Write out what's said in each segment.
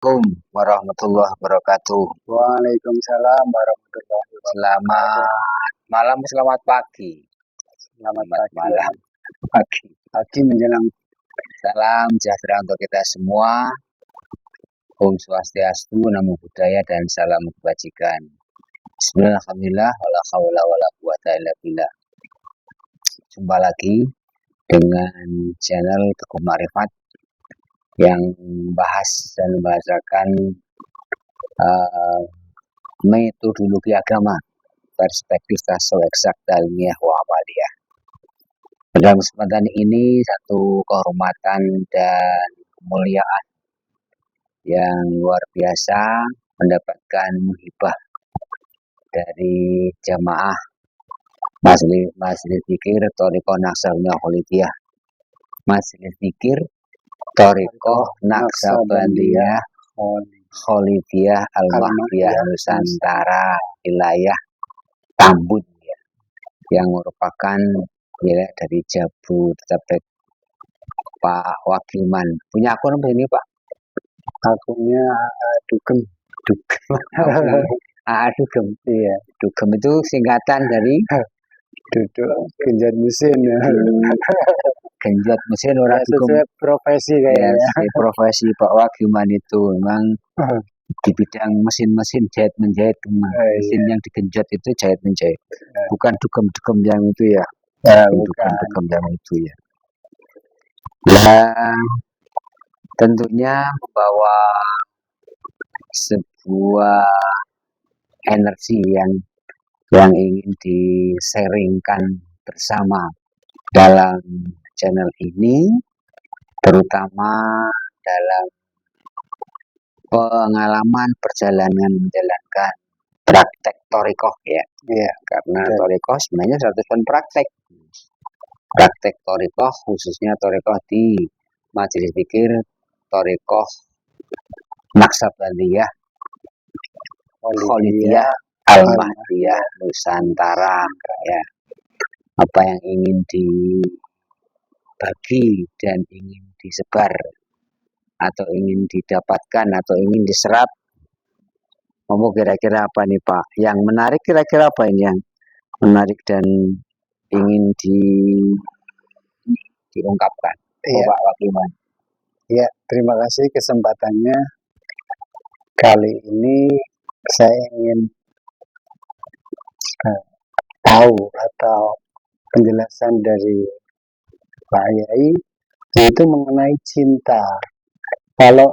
Assalamualaikum warahmatullahi wabarakatuh. Waalaikumsalam warahmatullahi wabarakatuh. Selamat malam, selamat pagi. Selamat Selamat pagi. malam, pagi. Pagi menjelang Salam sejahtera untuk kita semua. Om Swastiastu, Namo Buddhaya, dan salam kebajikan. Bismillahirrahmanirrahim. Wala haula wala quwata illa billah. Jumpa lagi dengan channel Teguh Maarifat yang membahas dan membahasakan metodologi agama, perspektif tasawuf eksakta ilmiah wa amaliyah. Dalam kesempatan ini satu kehormatan dan kemuliaan yang luar biasa mendapatkan hibah dari jamaah Majelis Zikir Thariqah Naqsabandiyah Kholidiyah. Majelis Zikir Thariqah Naqsabandiyah Kholidiyah Al-Mahdiyah Nusantara wilayah Tambun ya, yang merupakan wilayah dari Jabodetabek. Pak Wakilman punya akun apa ini Pak? akunnya Dugem. Dugem. Iya, Dugem itu singkatan dari Duduk genjot mesin. genjot mesin orang Dugem. Sesuai profesi kayaknya. Ya, profesi Pak Wakilman itu memang di bidang mesin-mesin jahit menjahit, mesin yang digenjot itu jahit menjahit, bukan dugem-dugem yang itu ya, bukan dugem yang itu ya. Nah, tentunya membawa sebuah energi yang ingin di-sharingkan bersama dalam channel ini, terutama dalam pengalaman perjalanan menjalankan praktek thariqah ya. Ya, karena thariqah sebenarnya 100% praktek. Praktek thariqah khususnya thariqah di Majelis Zikir Thariqah Naqsabandiyah Kholidiyah Al-Mahdiyah Nusantara ya. Apa yang ingin dibagi dan ingin disebar atau ingin didapatkan atau ingin diserap, ngomong kira-kira apa nih Pak? Yang menarik kira-kira apa ini yang menarik dan ingin diungkapkan? Iya. Pak Wakilman. Ya, terima kasih kesempatannya. Kali ini saya ingin tahu atau penjelasan dari Pak Yai yaitu mengenai cinta. Kalau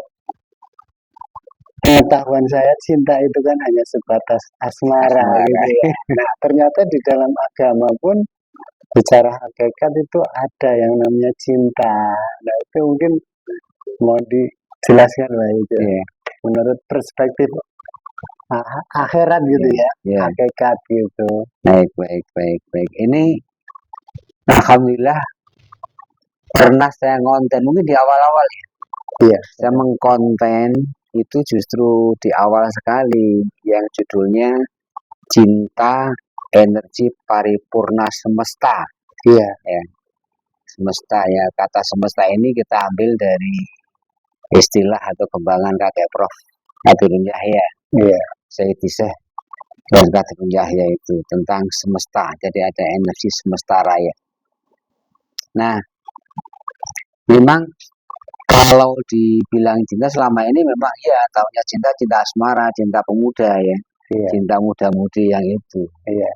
pengetahuan saya, cinta itu kan hanya sebatas asmara gitu ya. Nah, ternyata di dalam agama pun bicara hakikat itu ada yang namanya cinta. Nah, itu mungkin mau dijelaskan lah itu. Ya. Menurut perspektif akhirat gitu ya, hakikat gitu. Baik. Ini alhamdulillah pernah saya ngonten mungkin di awal-awal ya. Iya. Saya mengkonten itu justru di awal sekali yang judulnya Cinta Energi Paripurna Semesta. Iya. Ya. Semesta ya, kata semesta ini kita ambil dari istilah atau kembangan kakek Prof. Qadirun Yahya. Iya. Sayyidiseh dan Qadirun Yahya itu tentang semesta. Jadi ada energi semesta raya. Nah, memang kalau dibilang cinta selama ini memang iya, taunya cinta asmara, cinta pemuda ya, cinta muda-mudi yang itu. Iya.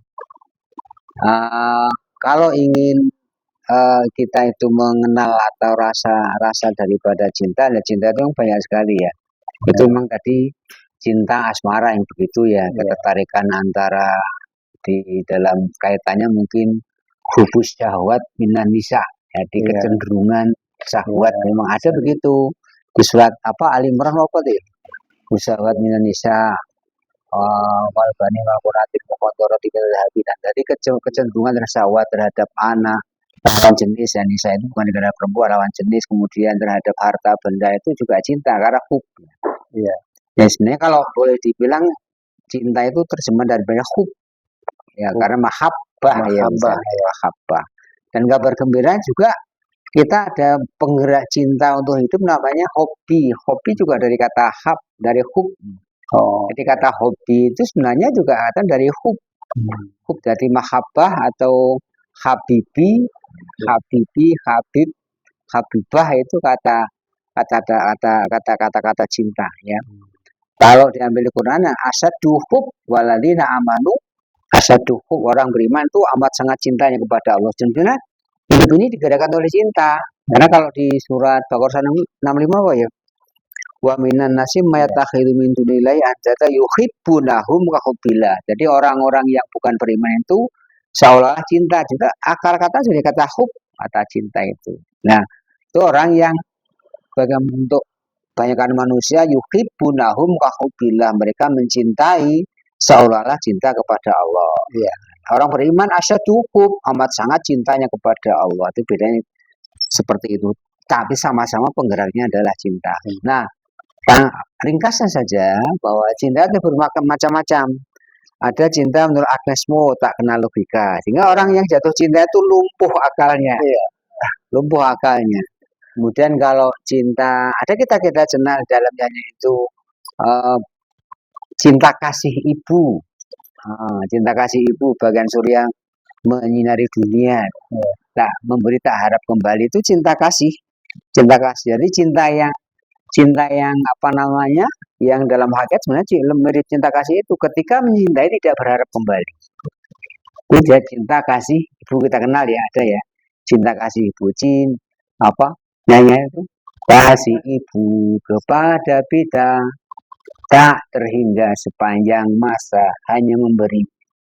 Kalau ingin kita itu mengenal atau rasa daripada cinta, ya cinta itu banyak sekali ya. Itu memang tadi cinta asmara yang begitu ya, ketertarikan antara di dalam kaitannya mungkin hubus syahwat minan nisa, jadi kecenderungan syahwat memang ada begitu. Di surat apa Ali Imran apa tuh? Syahwat minan nisa wal bani maquratin muqaddara dan tadi kecenderungan syahwat terhadap anak, lawan jenis ya, nisa itu bukan negara perempuan, lawan jenis, kemudian terhadap harta benda itu juga cinta karena hub. Iya. Ya sebenarnya kalau boleh dibilang cinta itu terjemah dari banyak hub. Ya karena mahabbah ya, mahabbah. Dan kabar gembira juga kita ada penggerak cinta untuk hidup namanya hobi. Hobi juga dari kata hab, dari hub. Oh, Jadi kata hobi itu sebenarnya juga ada dari hub. Hub dari mahabbah atau habibi, habib, habibah itu kata cinta ya. Kalau diambil Quran asadu hub waladina amanu, asadu hub orang beriman itu amat sangat cintanya kepada Allah. Sebenarnya hidup ini digerakkan oleh cinta. Karena kalau di surat Baqarah 65 apa ya? Wa minan nasim mayatakhiru min dunillahi andata yuhibbunahum ka hubbillah. Jadi orang-orang yang bukan beriman itu seolah-olah cinta juga akar kata jadi kata hub, kata cinta itu. Nah, itu orang yang bagaimana bentuk banyakkan manusia yuhibbunahum ka hubbillah, mereka mencintai seolah-olah cinta kepada Allah. Ya. Orang beriman asyadu hub, amat sangat cintanya kepada Allah. Itu bedanya seperti itu. Tapi sama-sama penggeraknya adalah cinta. Nah, ringkasnya saja bahwa cinta itu bermacam-macam. Ada cinta menurut Agnesmo tak kenal logika, sehingga orang yang jatuh cinta itu lumpuh akalnya, lumpuh akalnya. Kemudian kalau cinta, ada kita kenal dalamnya itu cinta kasih ibu, cinta kasih ibu bagian surya menyinari dunia, tak memberi tak harap kembali itu cinta kasih, cinta kasih. Jadi cinta yang apa namanya, yang dalam hakikat sebenarnya mirip cinta kasih itu ketika mencintai tidak berharap kembali. Itu dia cinta kasih ibu, kita kenal ya, ada ya cinta kasih ibu, apa nyanyi itu, kasih ibu kepada kita tak terhingga sepanjang masa, hanya memberi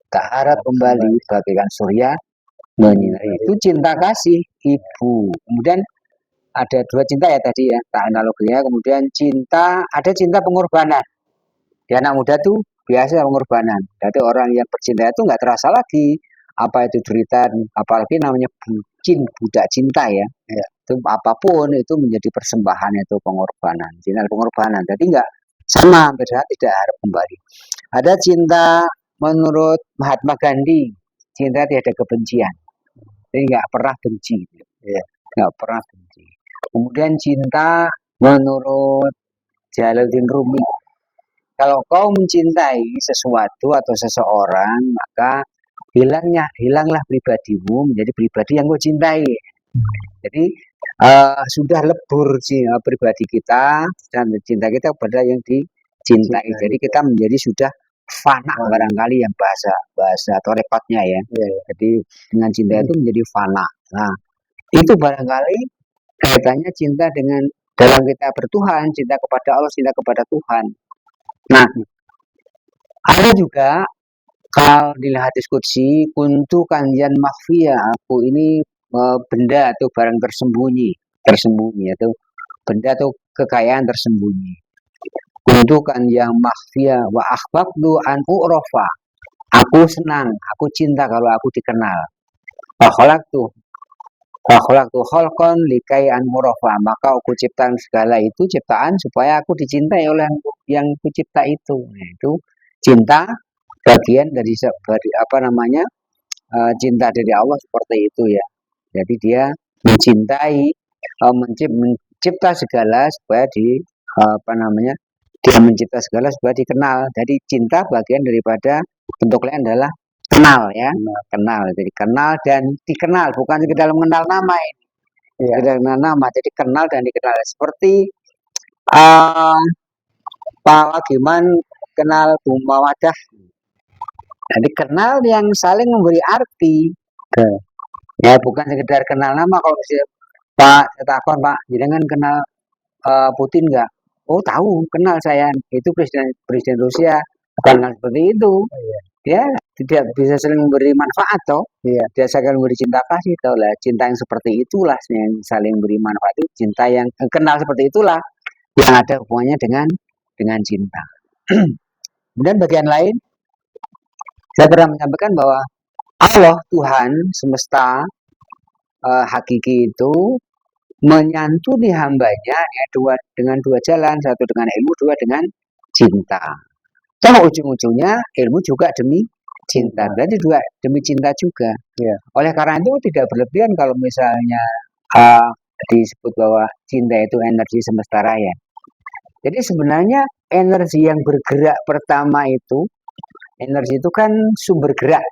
tak harap kembali bagaikan surya menyinari. Itu cinta kasih ibu. Kemudian ada dua cinta ya tadi ya, tak analoginya. Kemudian cinta, ada cinta pengorbanan. Di anak muda tuh biasa pengorbanan. Jadi orang yang bercinta itu nggak terasa lagi apa itu derita, apalagi namanya bucin, budak cinta ya. Itu apapun itu menjadi persembahan, itu pengorbanan, cinta pengorbanan. Jadi nggak sama, beda, tidak harap kembali. Ada cinta menurut Mahatma Gandhi, cinta tidak ada kebencian. Jadi nggak pernah benci, nggak pernah benci. Kemudian cinta menurut Jalaluddin Rumi, kalau kau mencintai sesuatu atau seseorang, maka hilanglah pribadimu menjadi pribadi yang kau cintai. Jadi sudah lebur pribadi kita dan cinta kita kepada yang dicintai. Jadi kita menjadi sudah fana barangkali yang bahasa atau repotnya ya. Jadi dengan cinta itu menjadi fana. Nah, itu barangkali kaitannya cinta dengan dalam kita bertuhan, cinta kepada Allah, cinta kepada Tuhan. Nah, ada juga kalau di hadis qudsi, kuntu kanjan makhfiya, aku ini benda atau barang tersembunyi atau benda atau kekayaan tersembunyi. Kuntu kanjang makhfiya wa akhbabtu an u'rafa. Aku senang, aku cinta kalau aku dikenal. Fakholak tuh holkon likai an murofa, maka aku ciptakan segala itu ciptaan supaya aku dicintai oleh yang aku cipta itu. Nah, itu cinta bagian dari apa namanya, cinta dari Allah seperti itu ya. Jadi dia mencintai, mencipta segala supaya apa namanya, dia mencipta segala supaya dikenal. Jadi cinta bagian daripada bentuk lain adalah kenal ya, kenal. Jadi kenal dan dikenal, bukan sekedar mengenal nama ini, sekedar mengenal nama. Jadi kenal dan dikenal. Seperti Pak Wagiman kenal Bu Mawadah. Jadi kenal yang saling memberi arti. Ya bukan sekedar kenal nama. Kalau misalnya Pak takon, Pak jangan kenal Putin nggak? Oh tahu, kenal saya. Itu presiden Rusia. Kenal seperti itu. Dia tidak bisa saling memberi manfaat toh. Dia saling memberi cinta kasih toh lah. Cinta yang seperti itulah yang saling memberi manfaat, itu cinta yang kenal seperti itulah yang ada hubungannya dengan cinta. Kemudian bagian lain, saya pernah menyampaikan bahwa Allah Tuhan semesta hakiki itu menyantuni hambanya ya, dengan dua jalan, satu dengan ilmu, dua dengan cinta. Toh ujung-ujungnya ilmu juga demi cinta, berarti dua demi cinta juga. Oleh karena itu tidak berlebihan kalau misalnya uh, disebut bahwa cinta itu energi semesta raya. Jadi sebenarnya energi yang bergerak pertama itu, energi itu kan sumber gerak,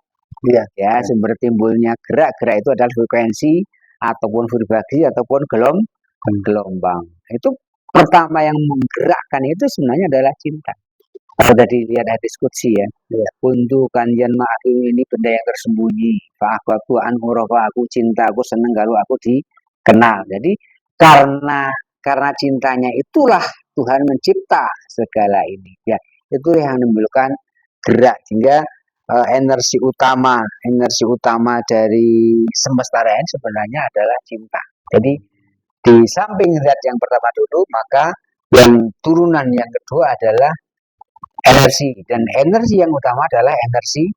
Iya. ya, sumber timbulnya gerak. Gerak itu adalah frekuensi ataupun vibrasi ataupun gelombang. Itu pertama yang menggerakkan itu sebenarnya adalah cinta. Kalau sudah dilihat hadis qudsi ya, kuntu kanjen ma'akum ini benda yang tersembunyi. Fa'akwaku anhurofa, aku cinta, aku seneng kalau aku dikenal. Jadi karena cintanya itulah Tuhan mencipta segala ini. Ya, itu yang menimbulkan gerak sehingga energi utama dari semesta raya sebenarnya adalah cinta. Jadi di samping zat yang pertama dulu, maka yang turunan yang kedua adalah energi, dan energi yang utama adalah energi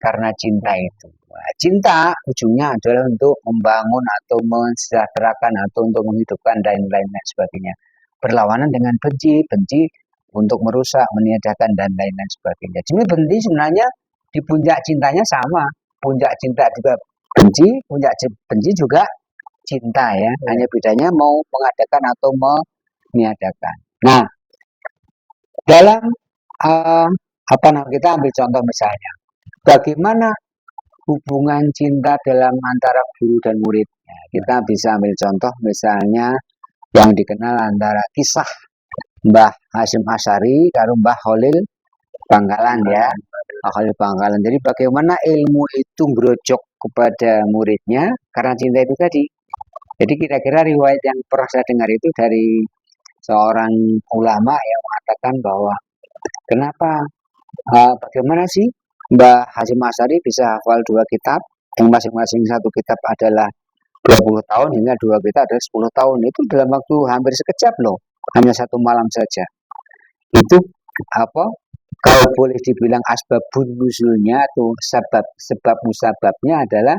karena cinta itu. Nah, cinta ujungnya adalah untuk membangun atau mensejahterakan atau untuk menghidupkan dan lain-lain sebagainya. Berlawanan dengan benci untuk merusak, meniadakan dan lain-lain sebagainya. Jadi benci sebenarnya di puncak cintanya sama. Puncak cinta juga benci, puncak benci juga cinta ya. Hanya bedanya mau mengadakan atau meniadakan. Nah, dalam kita ambil contoh misalnya, bagaimana hubungan cinta dalam antara guru dan murid. Ya, kita bisa ambil contoh misalnya yang dikenal antara kisah Mbah Hasyim Asy'ari karo Mbah Khalil Bangkalan ya. Mbah Khalil Bangkalan. Jadi bagaimana ilmu itu ngerojok kepada muridnya karena cinta itu tadi. Jadi kira-kira riwayat yang pernah saya dengar itu dari seorang ulama yang mengatakan bahwa kenapa bagaimana sih Mbah Hasyim Asy'ari bisa hafal 2 kitab yang masing-masing satu kitab adalah 20 tahun hingga 2 kitab adalah 10 tahun. Itu dalam waktu hampir sekejap loh, hanya 1 malam saja. Itu apa? Kalau boleh dibilang asbabun nuzulnya atau sebab musababnya adalah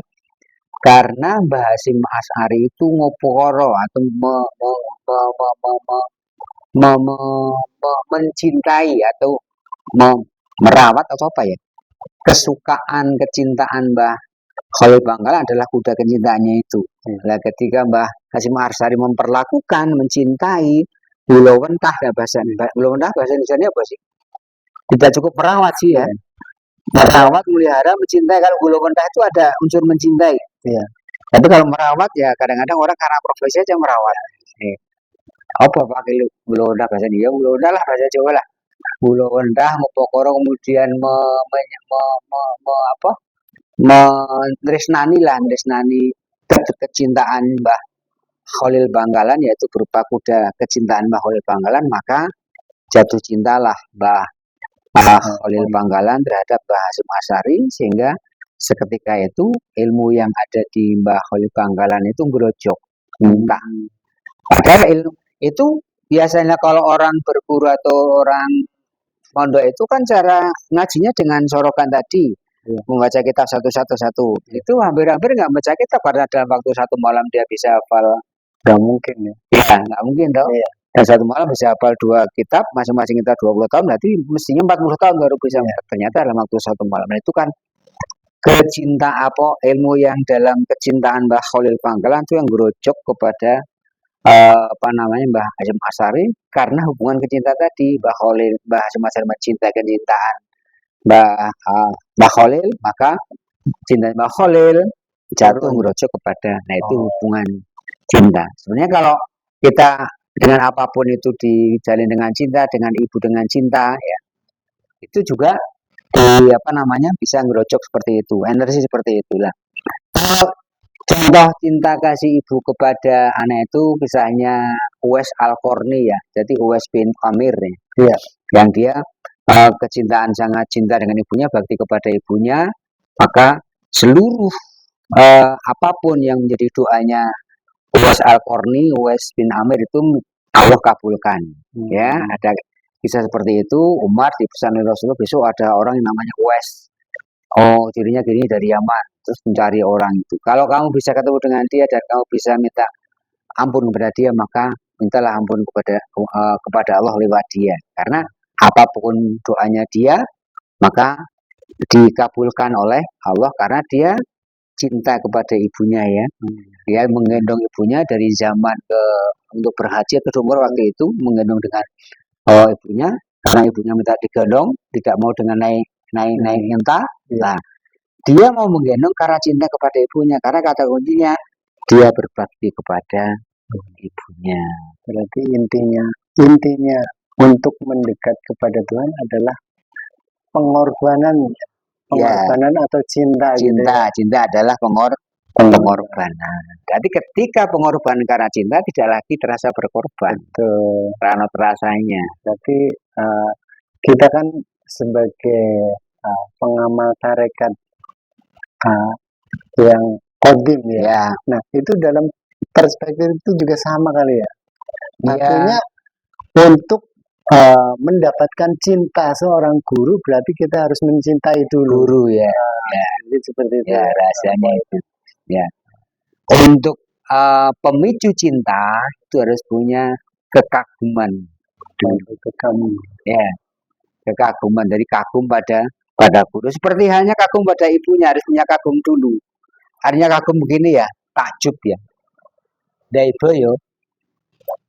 karena Mbah Hasyim Asy'ari itu ngoporo atau mencintai atau merawat atau apa ya, kecintaan Mbah Khalil Bangkalan adalah kuda kecintaannya itu. Nah, ketika Mbah Hasyim Asy'ari memperlakukan, mencintai bulawentah ya bahasa Indonesia apa sih? Tidak cukup merawat sih ya. Merawat, melihara, mencintai. Kalau bulawentah itu ada unsur mencintai. Ya. Tapi kalau merawat ya kadang-kadang orang karena profesi aja merawat. Apa pakai bulawentah bahasa Indonesia? Bulawentah lah bahasa Jawa lah. Bulawentah mupokoro kemudian meresnani kecintaan Mbah Khalil Bangkalan, yaitu berupa kuda kecintaan Mbah Khalil Bangkalan, maka jatuh cintalah Mbah Khalil Bangkalan terhadap Mbah Hasyim Asy'ari sehingga seketika itu ilmu yang ada di Mbah Khalil Bangkalan itu berojok minta. Padahal ilmu itu biasanya kalau orang berguru atau orang pondok itu kan cara ngajinya dengan sorokan tadi, membaca kitab satu. Itu hampir-hampir nggak membaca kitab karena dalam waktu 1 malam dia bisa hafal. Nggak mungkin ya. Ya, nggak mungkin dong. Iya. Dan 1 malam bisa hafal 2 kitab, masing-masing kita 20 tahun, berarti mestinya 40 tahun baru bisa. Ternyata dalam waktu 1 malam. Nah, itu kan ilmu yang dalam kecintaan Mbah Khalil Bangkalan itu yang gerojok kepada Mbah Hasyim Asy'ari karena hubungan kecintaan tadi. Mbah Hasyim Asy'ari mencintai kecintaan Mbah Khalil, maka cinta Mbah Khalil jatuh ngerojok kepada, nah itu hubungan cinta. Sebenarnya kalau kita dengan apapun itu dijalin dengan cinta, dengan ibu dengan cinta, ya itu juga bisa ngerojok seperti itu, energi seperti itulah. Contoh cinta kasih ibu kepada anak itu misalnya Uwais Al-Qarni ya, jadi Uwais bin Amir ya, yang dia kecintaan sangat cinta dengan ibunya, bakti kepada ibunya, maka seluruh apapun yang menjadi doanya Uwais Al-Qarni, Uwais bin Amir itu Allah kabulkan. Ya, ada kisah seperti itu. Umar dipesan oleh Rasulullah, besok ada orang yang namanya Uwais. Oh, cirinya gini dari Yaman. Terus mencari orang itu. Kalau kamu bisa ketemu dengan dia dan kamu bisa minta ampun kepada dia, maka mintalah ampun kepada Allah lewat dia. Karena apapun doanya dia, maka dikabulkan oleh Allah karena dia cinta kepada ibunya ya. Dia menggendong ibunya dari zaman untuk berhaji ke umur waktu itu, menggendong dengan ibunya, karena ibunya minta digendong, tidak mau dengan naik unta. Nah, dia mau menggendong karena cinta kepada ibunya, karena kata kuncinya dia berbakti kepada ibunya. Berarti intinya untuk mendekat kepada Tuhan adalah pengorbanan atau cinta. Cinta adalah pengorbanan. Jadi ketika pengorbanan karena cinta tidak lagi terasa berkorban. Betul. Karena terasanya. Jadi kita kan sebagai pengamal tarekat yang kodim ya. Nah itu dalam perspektif itu juga sama kali ya. Artinya untuk mendapatkan cinta seorang guru berarti kita harus mencintai dulu. Guru ya. Jadi seperti itu. Ya, rahasianya itu. Ya. Untuk pemicu cinta itu harus punya kekaguman. Ya. Kekaguman, dari kagum pada guru. Seperti halnya kagum pada ibunya, harus punya kagum dulu. Artinya kagum begini ya, takjub ya. Daibo yo.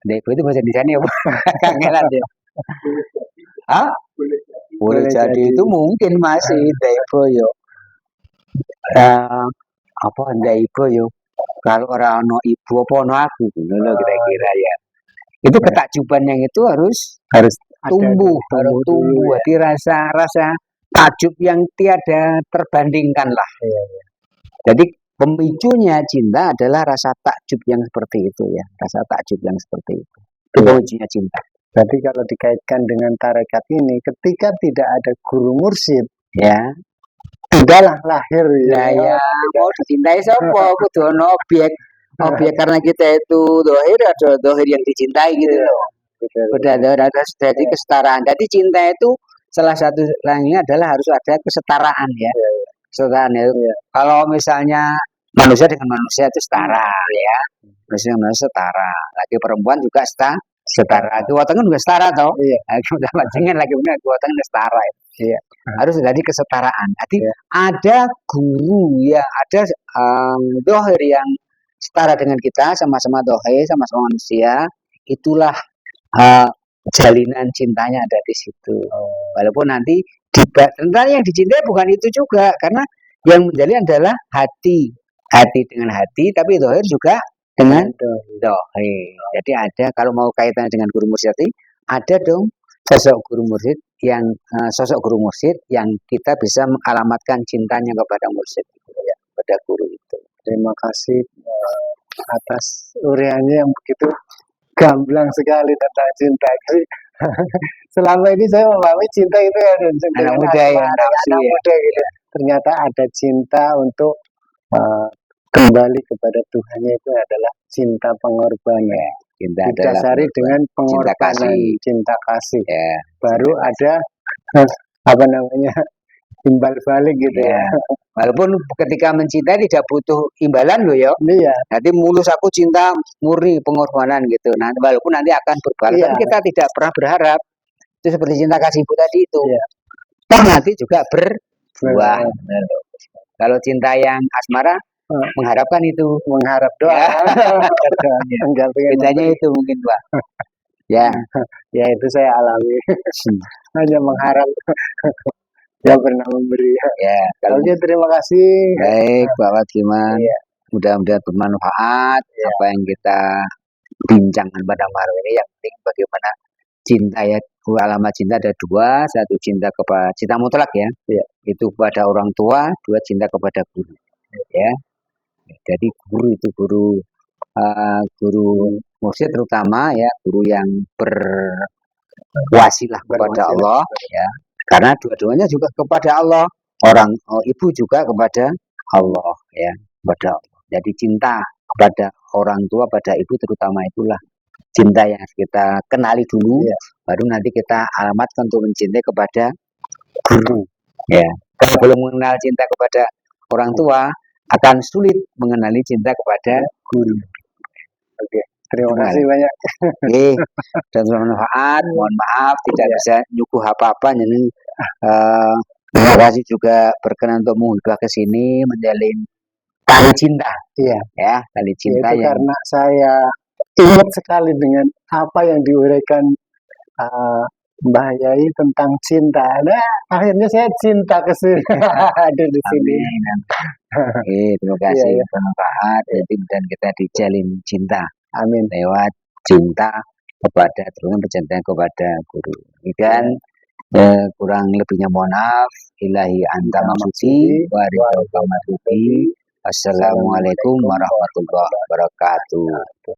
Daibo itu bahasa Indonesia apa? Kangenan ya. Hah? Boleh jadi itu mungkin masih daibo yo. Apa daibo yo? Kalau orang no ibu apa no aku, dulu kira-kira ya. Itu ketakjuban yang itu harus tumbuh. Jadi rasa takjub yang tiada terbandingkan lah. Jadi pemicunya cinta adalah rasa takjub yang seperti itu ya, rasa takjub yang seperti itu. Itu pemicunya cinta. Berarti kalau dikaitkan dengan tarekat ini, ketika tidak ada guru mursyid, ya, tidaklah lahir. Ya, mau dicintai siapa? Kudu ono objek karena kita itu dohir, ada dohir yang dicintai gitu loh. Ada jadi kesetaraan. Jadi cinta itu salah satu lainnya adalah harus ada kesetaraan ya. Kesetaraan ya. Kalau misalnya manusia dengan manusia itu setara ya. Manusia dengan manusia setara. Laki perempuan juga setara. Dua tangan juga setara toh. Udah panjangan lagi benar dua tangan setara. Ya. Harus jadi kesetaraan. Jadi ada guru ya, ada dohir yang setara dengan kita, sama-sama dohir, sama-sama manusia. Itulah jalinan cintanya ada di situ. Walaupun nanti tentang yang dicintai bukan itu juga, karena yang menjalin adalah hati dengan hati, tapi dohir juga dengan dohir. Jadi ada, kalau mau kaitan dengan guru mursyid, ada dong sosok guru mursyid yang kita bisa mengalamatkan cintanya kepada mursyid, ya, kepada guru itu. Terima kasih atas uraiannya yang begitu gamblang sekali tentang cinta. Selama ini saya memahami cinta itu anak muda gitu. Ternyata ada cinta untuk kembali kepada Tuhannya itu adalah cinta pengorbanan. Cinta didasari dengan pengorbanan, cinta kasih. Baru ada timbal balik gitu ya. Walaupun ketika mencintai tidak butuh imbalan loh ya. Iya. Nanti mulus aku cinta murni pengorbanan gitu. Nah, walaupun nanti akan berbalas, tapi kita tidak pernah berharap. Itu seperti cinta kasih ibu tadi itu. Toh nanti juga berbuah. Kalau cinta yang asmara mengharapkan itu, mengharap doa. Bedanya itu mungkin Pak. Ya itu saya alami. Hanya mengharap. Yang pernah memberi. Oke, terima kasih. Baik, Pak Watiman. Mudah-mudahan bermanfaat apa yang kita bincangkan pada malam ini. Yang penting bagaimana cinta ya. Alamat cinta ada dua, satu cinta kepada cinta mutlak ya. Itu kepada orang tua, dua cinta kepada guru. Ya. Jadi guru itu guru mursyid terutama ya, guru yang berwasilah kepada Allah ya. Karena dua-duanya juga kepada Allah. Ibu juga kepada Allah ya, kepada Allah. Jadi cinta kepada orang tua, pada ibu terutama itulah cinta yang kita kenali dulu, baru nanti kita alamatkan untuk mencintai kepada guru. Ya, kalau belum mengenal cinta kepada orang tua, akan sulit mengenali cinta kepada guru. Oke, terima kasih banyak. Dan bermanfaat. Mohon maaf tidak bisa nyuguh apa-apa. Jadi terima kasih juga berkenan untuk mengunggah ke sini, menjalin tali cinta, Iya, ya, tali cinta itu yang karena saya ingat sekali dengan apa yang diuraikan eh, Mbah Yai tentang cinta. Nah, akhirnya saya cinta ke sini. Ada di sini. amin. Oke, terima Iya, kasih ya. bermanfaat dan kita dijalin cinta Amin. lewat cinta kepada terutama pencintaan kepada guru. Ini kan Ya. kurang lebihnya mohon maaf. Ilahi anta Kita maksudi maksudi, wa ridho wa Assalamualaikum Assalamualaikum warahmatullahi warahmatullahi wabarakatuh. wabarakatuh.